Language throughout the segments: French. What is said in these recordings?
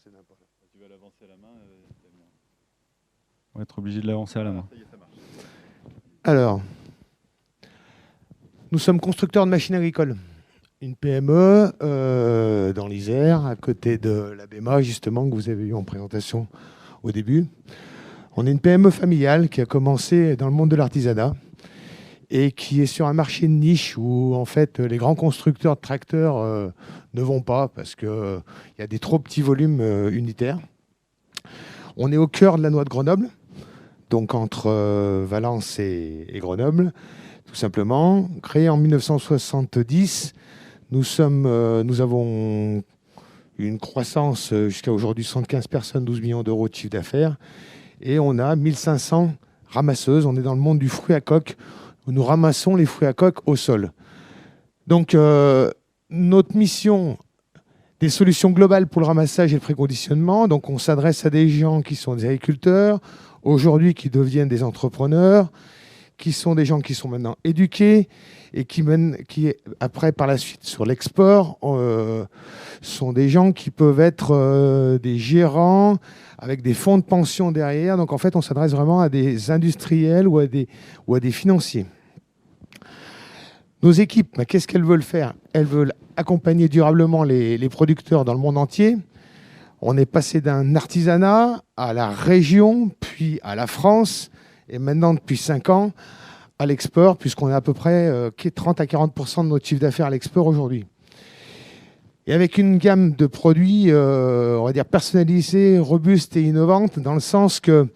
c'est n'importe quoi. Tu vas l'avancer à la main. On va être obligé de l'avancer à la main. Ça y est, ça marche. Alors, nous sommes constructeurs de machines agricoles. Une PME dans l'Isère, à côté de la BEMA, justement, que vous avez eu en présentation au début. On est une PME familiale qui a commencé dans le monde de l'artisanat et qui est sur un marché de niche où, en fait, les grands constructeurs de tracteurs ne vont pas parce qu'il y a des trop petits volumes unitaires. On est au cœur de la noix de Grenoble, donc entre Valence et Grenoble, tout simplement. Créé en 1970, nous avons une croissance jusqu'à aujourd'hui, 75 personnes, 12 millions d'euros de chiffre d'affaires. Et on a 1500 ramasseuses. On est dans le monde du fruit à coque, où nous ramassons les fruits à coque au sol. Donc, notre mission, des solutions globales pour le ramassage et le préconditionnement. Donc, on s'adresse à des gens qui sont des agriculteurs, aujourd'hui qui deviennent des entrepreneurs, qui sont des gens qui sont maintenant éduqués et qui après, par la suite, sur l'export, sont des gens qui peuvent être des gérants avec des fonds de pension derrière. Donc, en fait, on s'adresse vraiment à des industriels ou à des financiers. Nos équipes, qu'est-ce qu'elles veulent faire? Elles veulent accompagner durablement les producteurs dans le monde entier. On est passé d'un artisanat à la région, puis à la France, et maintenant, depuis 5 ans, à l'export, puisqu'on est à peu près 30 à 40% de notre chiffre d'affaires à l'export aujourd'hui. Et avec une gamme de produits, on va dire, personnalisés, robustes et innovantes, dans le sens que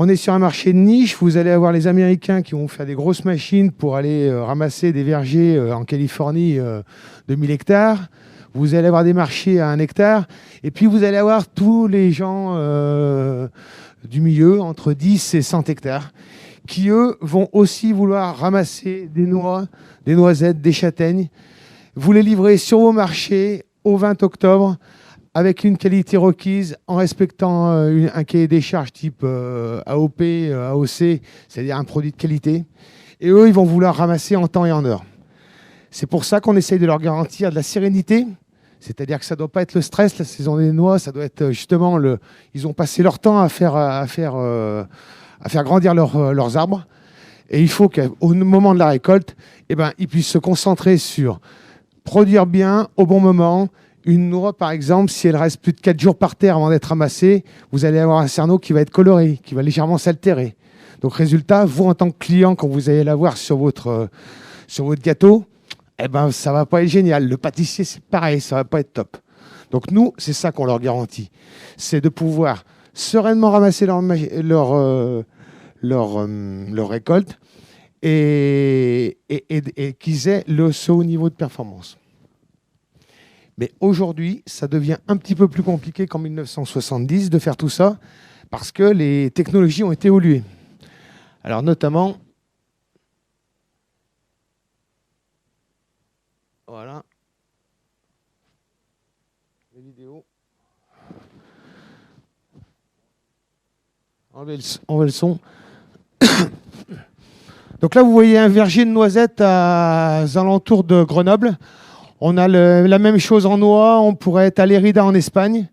on est sur un marché de niche. Vous allez avoir les Américains qui vont faire des grosses machines pour aller ramasser des vergers en Californie de 1000 hectares. Vous allez avoir des marchés à 1 hectare. Et puis, vous allez avoir tous les gens du milieu, entre 10 et 100 hectares, qui, eux, vont aussi vouloir ramasser des noix, des noisettes, des châtaignes. Vous les livrez sur vos marchés au 20 octobre avec une qualité requise en respectant un cahier des charges type AOP, AOC, c'est-à-dire un produit de qualité. Et eux, ils vont vouloir ramasser en temps et en heure. C'est pour ça qu'on essaye de leur garantir de la sérénité, c'est-à-dire que ça ne doit pas être le stress, la saison des noix, ça doit être justement ils ont passé leur temps à faire grandir leurs arbres. Et il faut qu'au moment de la récolte, ils puissent se concentrer sur produire bien au bon moment. Une noix, par exemple, si elle reste plus de 4 jours par terre avant d'être ramassée, vous allez avoir un cerneau qui va être coloré, qui va légèrement s'altérer. Donc, résultat, vous, en tant que client, quand vous allez l'avoir sur votre gâteau, ça ne va pas être génial. Le pâtissier, c'est pareil, ça ne va pas être top. Donc, nous, c'est ça qu'on leur garantit. C'est de pouvoir sereinement ramasser leur récolte et qu'ils aient ce haut niveau de performance. Mais aujourd'hui, ça devient un petit peu plus compliqué qu'en 1970 de faire tout ça parce que les technologies ont été évoluées. Alors notamment, voilà, les vidéos. Enlevez le son. Donc là, vous voyez un verger de noisettes aux alentours de Grenoble. On a la même chose en noix, on pourrait être à Lérida en Espagne.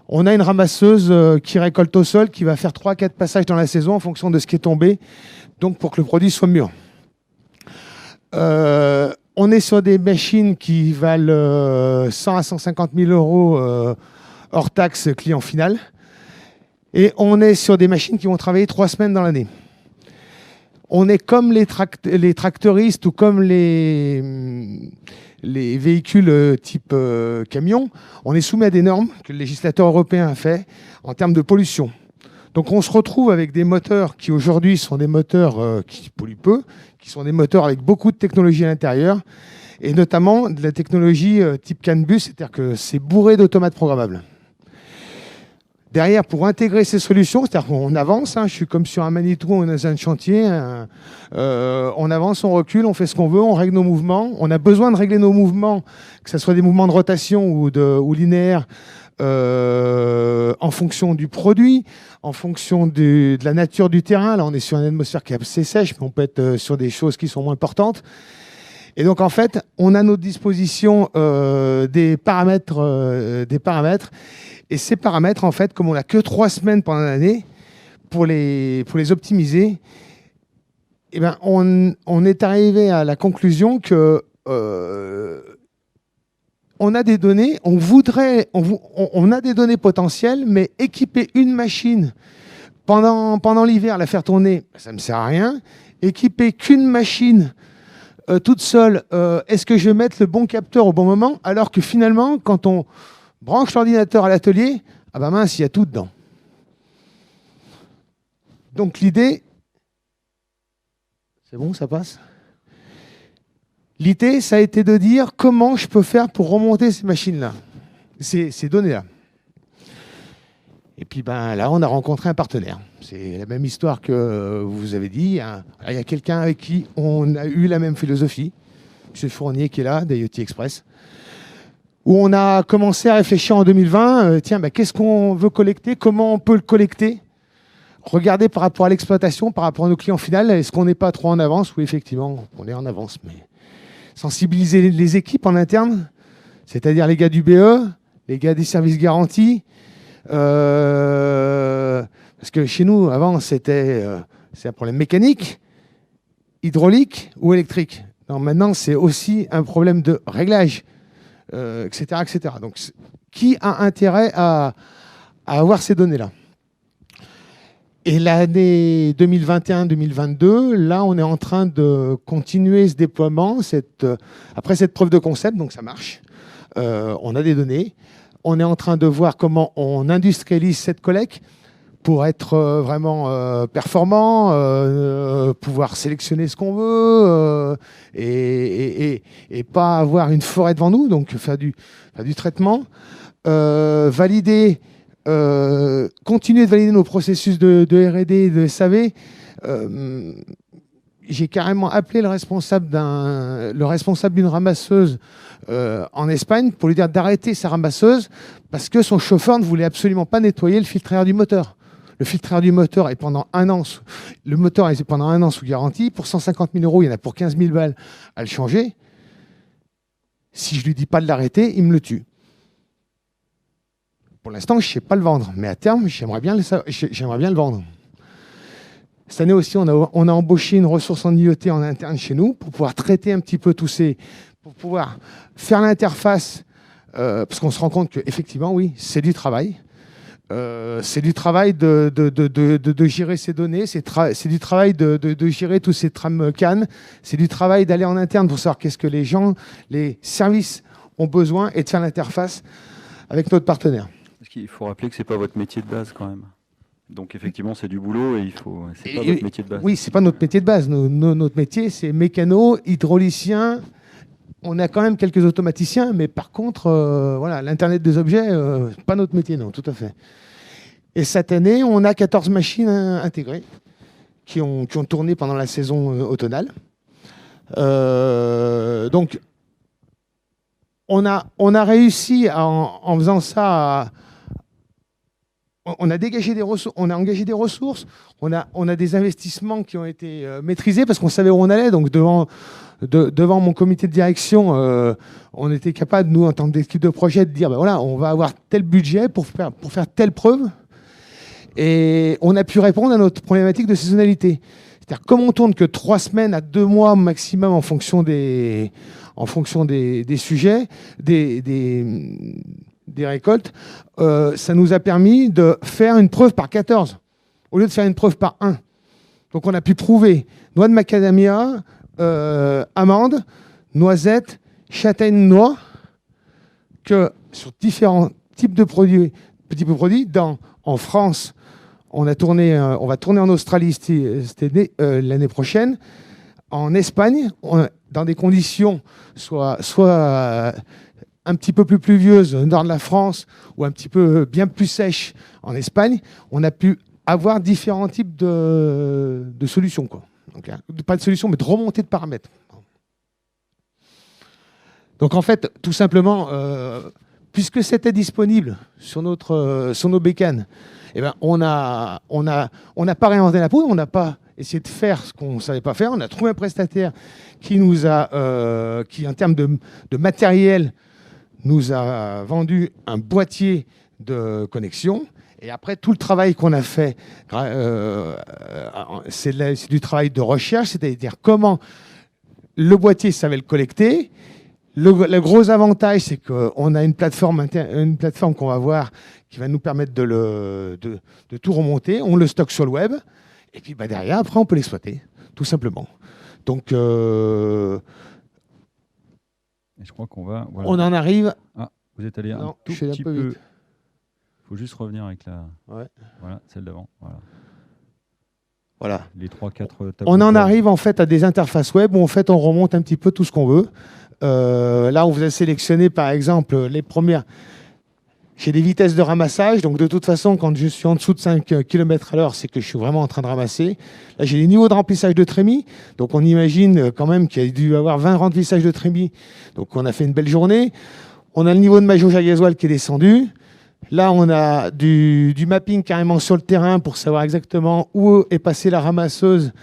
On a une ramasseuse qui récolte au sol, qui va faire 3-4 passages dans la saison en fonction de ce qui est tombé, donc pour que le produit soit mûr. On est sur des machines qui valent 100 à 150 000 euros hors taxe client final. Et on est sur des machines qui vont travailler 3 semaines dans l'année. On est comme les tracteuristes ou comme les véhicules type camion, on est soumis à des normes que le législateur européen a fait en termes de pollution. Donc on se retrouve avec des moteurs qui aujourd'hui sont des moteurs qui polluent peu, qui sont des moteurs avec beaucoup de technologie à l'intérieur, et notamment de la technologie type CAN-bus, c'est-à-dire que c'est bourré d'automates programmables. Derrière, pour intégrer ces solutions, c'est-à-dire qu'on avance, je suis comme sur un Manitou, on est dans un chantier, on avance, on recule, on fait ce qu'on veut, on règle nos mouvements. On a besoin de régler nos mouvements, que ce soit des mouvements de rotation ou linéaires, en fonction du produit, en fonction de la nature du terrain. Là, on est sur une atmosphère qui est assez sèche, mais on peut être sur des choses qui sont moins importantes. Et donc, en fait, on a à notre disposition des paramètres. Et ces paramètres, en fait, comme on n'a que 3 semaines pendant l'année, pour les optimiser, eh ben, on est arrivé à la conclusion que on a des données, on a des données potentielles, mais équiper une machine pendant l'hiver, la faire tourner, ça ne me sert à rien. Équiper qu'une machine toute seule, est-ce que je vais mettre le bon capteur au bon moment? Alors que finalement, quand on branche l'ordinateur à l'atelier, ah ben mince, il y a tout dedans. Donc l'idée, c'est bon, ça passe? L'idée, ça a été de dire comment je peux faire pour remonter ces machines-là, ces données-là. Et puis ben, là, on a rencontré un partenaire. C'est la même histoire que vous avez dit. Il y a quelqu'un avec qui on a eu la même philosophie, M. Fournier qui est là, d'IoT Express, où on a commencé à réfléchir en 2020, tiens, ben, qu'est-ce qu'on veut collecter, comment on peut le collecter, regarder par rapport à l'exploitation, par rapport à nos clients finaux, est-ce qu'on n'est pas trop en avance? Oui, effectivement, on est en avance, mais sensibiliser les équipes en interne, c'est-à-dire les gars du BE, les gars des services garantis, parce que chez nous, avant, c'est un problème mécanique, hydraulique ou électrique. Non, maintenant, c'est aussi un problème de réglage, etc., etc. Donc, qui a intérêt à avoir ces données-là? Et l'année 2021-2022, là, on est en train de continuer ce déploiement, après cette preuve de concept, donc ça marche. On a des données. On est en train de voir comment on industrialise cette collecte pour être vraiment performant, pouvoir sélectionner ce qu'on veut et pas avoir une forêt devant nous, donc faire du traitement, valider. Continuer de valider nos processus de R&D et de SAV. J'ai carrément appelé le responsable d'une ramasseuse en Espagne pour lui dire d'arrêter sa ramasseuse parce que son chauffeur ne voulait absolument pas nettoyer le filtre à air du moteur. Le filtre à air du moteur est pendant un an, le moteur est pendant un an sous garantie. Pour 150 000 €, il y en a pour 15 000 balles à le changer. Si je ne lui dis pas de l'arrêter, il me le tue. Pour l'instant, je ne sais pas le vendre, mais à terme, j'aimerais bien le vendre. Cette année aussi, on a embauché une ressource en IoT en interne chez nous pour pouvoir traiter un petit peu pour pouvoir faire l'interface, parce qu'on se rend compte qu'effectivement, oui, c'est du travail. C'est du travail de gérer ces données, c'est du travail de gérer tous ces trames CAN, c'est du travail d'aller en interne pour savoir qu'est-ce que les services ont besoin et de faire l'interface avec notre partenaire. Il faut rappeler que ce n'est pas votre métier de base quand même. Donc effectivement, c'est du boulot et c'est pas votre métier de base. Oui, c'est pas notre métier de base. Notre métier, c'est mécano, hydraulicien. On a quand même quelques automaticiens, mais par contre, voilà, l'Internet des objets, pas notre métier, non, tout à fait. Et cette année, on a 14 machines intégrées qui ont tourné pendant la saison automnale. Donc, on a réussi en faisant ça on a dégagé des ressources, on a engagé des ressources, on a des investissements qui ont été maîtrisés parce qu'on savait où on allait. Donc devant mon comité de direction, on était capable, nous, en tant qu'équipe de projet, de dire ben voilà, on va avoir tel budget pour faire telle preuve. Et on a pu répondre à notre problématique de saisonnalité. C'est-à-dire, comme on tourne que 3 semaines à 2 mois maximum en fonction des sujets, des récoltes, ça nous a permis de faire une preuve par 14 au lieu de faire une preuve par 1. Donc on a pu prouver noix de macadamia, amandes, noisettes, châtaigne-noix, que sur différents types de produits, en France, on va tourner en Australie l'année prochaine, en Espagne, dans des conditions soit un petit peu plus pluvieuses au nord de la France ou un petit peu bien plus sèches en Espagne, on a pu avoir différents types de solutions, quoi. Donc, pas de solutions, mais de remontée de paramètres. Donc en fait, tout simplement, puisque c'était disponible sur nos bécanes, eh ben, on n'a pas réinventé la poudre, on n'a pas essayer de faire ce qu'on ne savait pas faire. On a trouvé un prestataire qui nous a, qui en termes de matériel, nous a vendu un boîtier de connexion. Et après, tout le travail qu'on a fait, c'est du travail de recherche, c'est-à-dire comment le boîtier savait le collecter. Le gros avantage, c'est qu'on a une plateforme qu'on va voir qui va nous permettre de tout remonter. On le stocke sur le web. Et puis derrière, après, on peut l'exploiter, tout simplement. Donc, Et je crois qu'on va... Voilà. On en arrive... Ah, vous êtes allé un tout je suis petit un peu peu... vite. Il faut juste revenir avec la... Ouais. Voilà, celle d'avant. Voilà. Les 3-4 tableaux. On en arrive en fait à des interfaces web où en fait on remonte un petit peu tout ce qu'on veut. Là, on vous a sélectionné par exemple les premières... J'ai des vitesses de ramassage, donc de toute façon, quand je suis en dessous de 5 km/h, c'est que je suis vraiment en train de ramasser. Là, j'ai des niveaux de remplissage de trémies, donc on imagine quand même qu'il y a dû y avoir 20 remplissages de trémies. Donc on a fait une belle journée. On a le niveau de ma jauge à gasoil qui est descendu. Là, on a du mapping carrément sur le terrain pour savoir exactement où est passée la ramasseuse.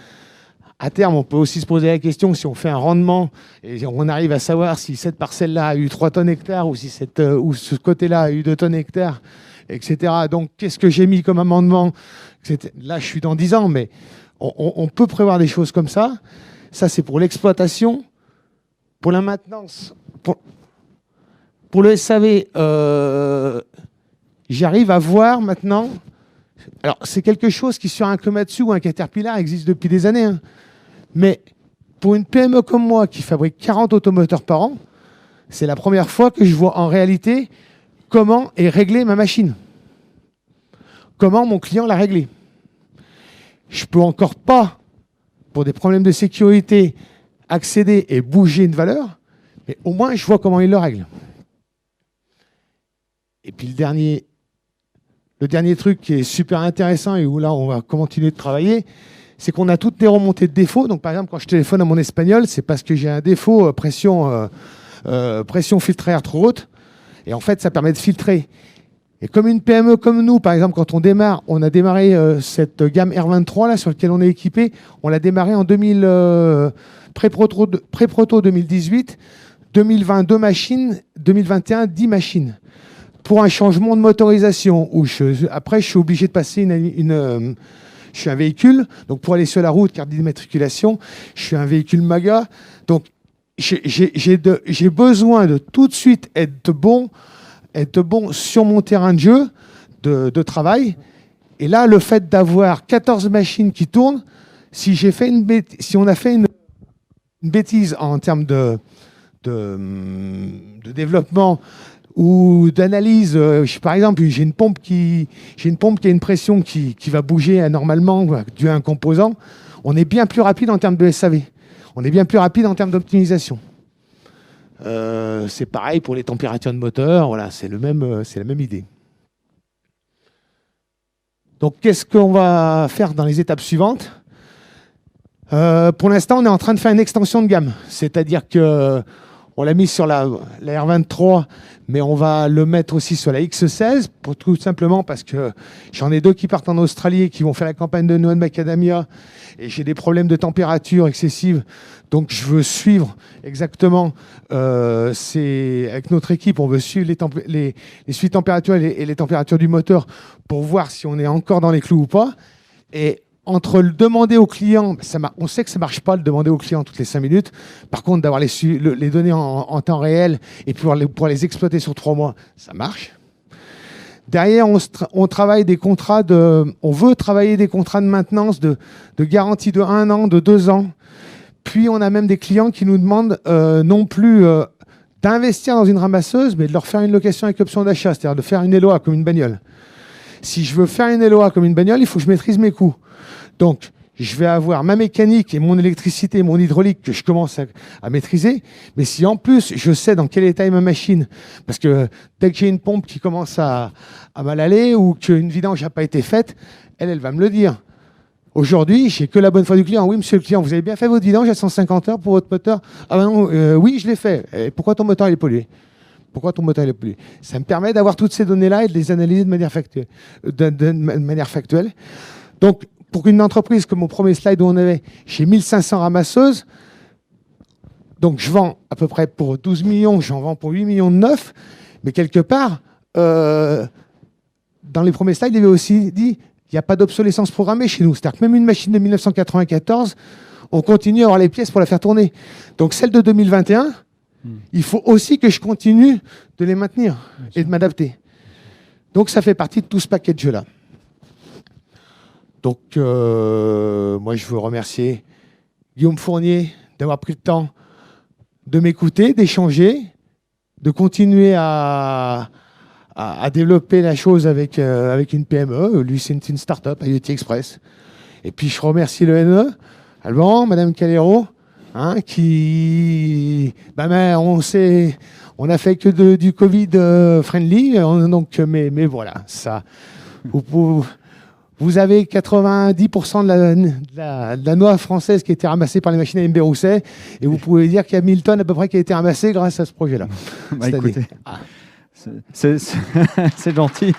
À terme, on peut aussi se poser la question si on fait un rendement et on arrive à savoir si cette parcelle-là a eu 3 tonnes hectares ou si ou ce côté-là a eu 2 tonnes hectares, etc. Donc, qu'est-ce que j'ai mis comme amendement? Là, je suis dans 10 ans, mais on peut prévoir des choses comme ça. Ça, c'est pour l'exploitation. Pour la maintenance, pour le SAV, j'arrive à voir maintenant... Alors, c'est quelque chose qui, sur un Komatsu ou un Caterpillar, existe depuis des années. Hein. Mais pour une PME comme moi, qui fabrique 40 automoteurs par an, c'est la première fois que je vois en réalité comment est réglée ma machine. Comment mon client l'a réglée. Je ne peux encore pas, pour des problèmes de sécurité, accéder et bouger une valeur, mais au moins, je vois comment il le règle. Et puis le dernier truc qui est super intéressant et où là, on va continuer de travailler, c'est qu'on a toutes les remontées de défauts. Donc, par exemple, quand je téléphone à mon espagnol, c'est parce que j'ai un défaut pression filtre air trop haute. Et en fait, ça permet de filtrer. Et comme une PME comme nous, par exemple, quand on démarre, on a démarré cette gamme R23 là, sur laquelle on est équipé, on l'a démarré en pré-proto 2018, 2020 2 machines, 2021 10 machines. Pour un changement de motorisation, où après, je suis obligé de passer je suis un véhicule, donc pour aller sur la route, carte d'immatriculation, je suis un véhicule MAGA. Donc, j'ai besoin de tout de suite être bon sur mon terrain de jeu, de travail. Et là, le fait d'avoir 14 machines qui tournent, si on a fait une bêtise en termes de développement, ou d'analyse, par exemple, j'ai une pompe qui a une pression qui va bouger anormalement dû à un composant, on est bien plus rapide en termes de SAV. On est bien plus rapide en termes d'optimisation. C'est pareil pour les températures de moteur, voilà, c'est la même idée. Donc, qu'est-ce qu'on va faire dans les étapes suivantes? Pour l'instant, on est en train de faire une extension de gamme, c'est-à-dire que on l'a mis sur la R23, mais on va le mettre aussi sur la X16, tout simplement parce que j'en ai 2 qui partent en Australie et qui vont faire la campagne de Noël Macadamia, et j'ai des problèmes de température excessive, donc je veux suivre exactement, avec notre équipe, on veut suivre les suites températures et les températures du moteur pour voir si on est encore dans les clous ou pas. Et entre le demander au client, on sait que ça ne marche pas, le demander au client toutes les 5 minutes. Par contre, d'avoir les données en temps réel et pouvoir les exploiter sur 3 mois, ça marche. Derrière, on travaille des contrats on veut travailler des contrats de maintenance de garantie de 1 an, de 2 ans. Puis, on a même des clients qui nous demandent non plus d'investir dans une ramasseuse, mais de leur faire une location avec option d'achat, c'est-à-dire de faire une LOA comme une bagnole. Si je veux faire une LOA comme une bagnole, il faut que je maîtrise mes coûts. Donc, je vais avoir ma mécanique et mon électricité et mon hydraulique que je commence à maîtriser. Mais si en plus, je sais dans quel état est ma machine, parce que dès que j'ai une pompe qui commence à mal aller ou qu'une vidange n'a pas été faite, elle va me le dire. Aujourd'hui, j'ai que la bonne foi du client. Oui, monsieur le client, vous avez bien fait votre vidange à 150 heures pour votre moteur? Ah ben non, oui, je l'ai fait. Et pourquoi ton moteur est pollué? Pourquoi ton moteur est pollué? Ça me permet d'avoir toutes ces données-là et de les analyser de manière factuelle. Donc, pour une entreprise comme mon premier slide où on avait chez 1500 ramasseuses, donc je vends à peu près pour 12 millions, j'en vends pour 8 millions de neufs, mais quelque part, dans les premiers slides, il y avait aussi dit il n'y a pas d'obsolescence programmée chez nous. C'est-à-dire que même une machine de 1994, on continue à avoir les pièces pour la faire tourner. Donc celle de 2021, il faut aussi que je continue de les maintenir et de m'adapter. Donc ça fait partie de tout ce package-là. Donc moi je veux remercier Guillaume Fournier d'avoir pris le temps de m'écouter, d'échanger, de continuer à développer la chose avec une PME. Lui, c'est une start-up, IoT Express. Et puis, je remercie le NE, Alban, Madame Calero, hein, qui... Ben, on a fait que du Covid friendly, donc, mais voilà, ça... Vous avez 90% de la noix française qui a été ramassée par les machines à MB Rousset, et vous pouvez dire qu'il y a 1000 tonnes à peu près qui a été ramassée grâce à ce projet-là. Bah, écoutez, c'est gentil.